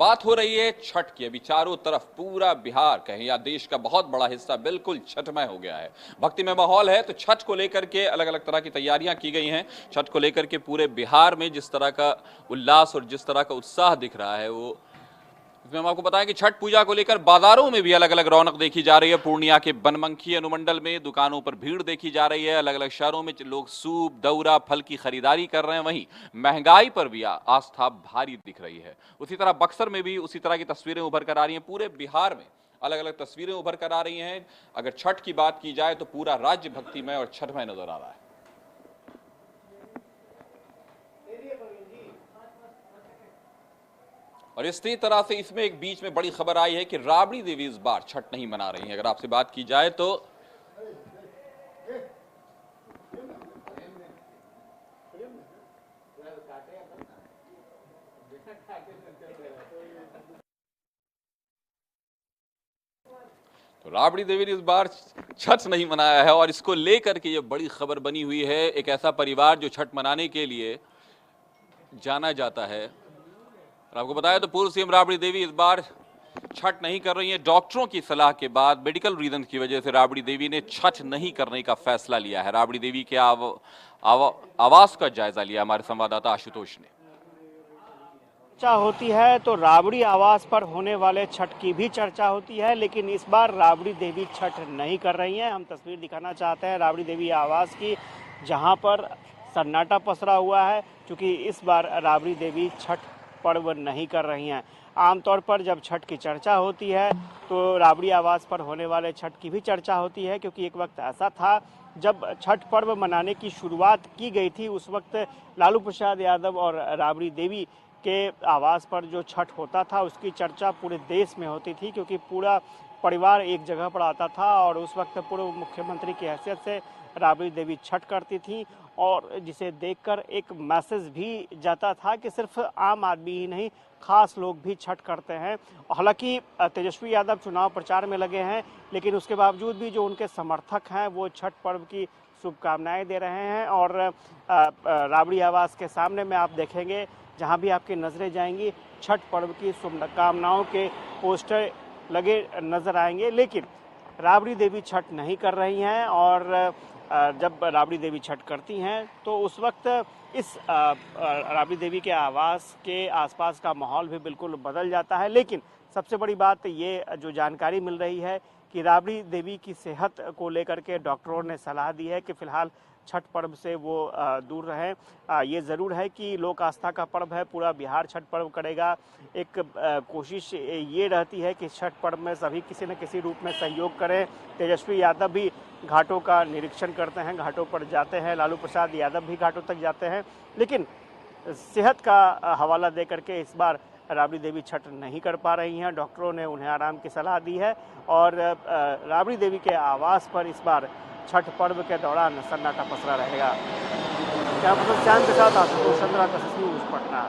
बात हो रही है छठ की। अभी चारों तरफ पूरा बिहार कहें या देश का बहुत बड़ा हिस्सा बिल्कुल छठमय हो गया है। भक्ति में माहौल है। तो छठ को लेकर के अलग अलग तरह की तैयारियां की गई हैं। छठ को लेकर के पूरे बिहार में जिस तरह का उल्लास और जिस तरह का उत्साह दिख रहा है, वो इसमें हम आपको बताएं कि छठ पूजा को लेकर बाजारों में भी अलग अलग रौनक देखी जा रही है। पूर्णिया के बनमनखी अनुमंडल में दुकानों पर भीड़ देखी जा रही है। अलग अलग शहरों में लोग सूप, दौरा, फल की खरीदारी कर रहे हैं। वहीं महंगाई पर भी आस्था भारी दिख रही है। उसी तरह बक्सर में भी उसी तरह की तस्वीरें उभर कर आ रही हैं। पूरे बिहार में अलग अलग तस्वीरें उभर कर आ रही हैं। अगर छठ की बात की जाए तो पूरा राज्य भक्तिमय और छठमय नजर आ रहा है। और इसी तरह से इसमें एक बीच में बड़ी खबर आई है कि राबड़ी देवी इस बार छठ नहीं मना रही है। अगर आपसे बात की जाए तो राबड़ी देवी ने इस बार छठ नहीं मनाया है और इसको लेकर के ये बड़ी खबर बनी हुई है। एक ऐसा परिवार जो छठ मनाने के लिए जाना जाता है। और आपको बताया तो पूर्व सीएम राबड़ी देवी इस बार छठ नहीं कर रही है। डॉक्टरों की सलाह के बाद मेडिकल रीजन की वजह से राबड़ी देवी ने छठ नहीं करने का फैसला लिया है। राबड़ी देवी के आवास का जायजा लिया हमारे संवाददाता आशुतोष ने। चर्चा होती है तो राबड़ी आवास पर होने वाले छठ की भी चर्चा होती है, लेकिन इस बार राबड़ी देवी छठ नहीं कर रही हैं। हम तस्वीर दिखाना चाहते हैं राबड़ी देवी आवास की, जहां पर सन्नाटा पसरा हुआ है, क्योंकि इस बार राबड़ी देवी छठ पर्व नहीं कर रही हैं। आमतौर पर जब छठ की चर्चा होती है तो राबड़ी आवास पर होने वाले छठ की भी चर्चा होती है, क्योंकि एक वक्त ऐसा था जब छठ पर्व मनाने की शुरुआत की गई थी। उस वक्त लालू प्रसाद यादव और राबड़ी देवी के आवास पर जो छठ होता था उसकी चर्चा पूरे देश में होती थी, क्योंकि पूरा परिवार एक जगह पर आता था और उस वक्त पूर्व मुख्यमंत्री की हैसियत से राबड़ी देवी छठ करती थी, और जिसे देखकर एक मैसेज भी जाता था कि सिर्फ आम आदमी ही नहीं, खास लोग भी छठ करते हैं। हालांकि तेजस्वी यादव चुनाव प्रचार में लगे हैं, लेकिन उसके बावजूद भी जो उनके समर्थक हैं वो छठ पर्व की शुभकामनाएं दे रहे हैं। और राबड़ी आवास के सामने में आप देखेंगे, जहां भी आपकी नज़रें जाएंगी, छठ पर्व की शुभकामनाओं के पोस्टर लगे नजर आएंगे। लेकिन राबड़ी देवी छठ नहीं कर रही हैं, और जब राबड़ी देवी छठ करती हैं तो उस वक्त इस राबड़ी देवी के आवास के आसपास का माहौल भी बिल्कुल बदल जाता है। लेकिन सबसे बड़ी बात ये जो जानकारी मिल रही है कि राबड़ी देवी की सेहत को लेकर के डॉक्टरों ने सलाह दी है कि फिलहाल छठ पर्व से वो दूर रहें। ये ज़रूर है कि लोक आस्था का पर्व है, पूरा बिहार छठ पर्व करेगा। एक कोशिश ये रहती है कि छठ पर्व में सभी किसी न किसी रूप में सहयोग करें। तेजस्वी यादव भी घाटों का निरीक्षण करते हैं, घाटों पर जाते हैं, लालू प्रसाद यादव भी घाटों तक जाते हैं। लेकिन सेहत का हवाला दे करके इस बार राबड़ी देवी छठ नहीं कर पा रही हैं। डॉक्टरों ने उन्हें आराम की सलाह दी है, और राबड़ी देवी के आवास पर इस बार छठ पर्व के दौरान सन्नाटा पसरा रहेगा। कैमरा पर्सन श्याम के साथ आशुतोष चंद्रा, न्यूज़ पटना।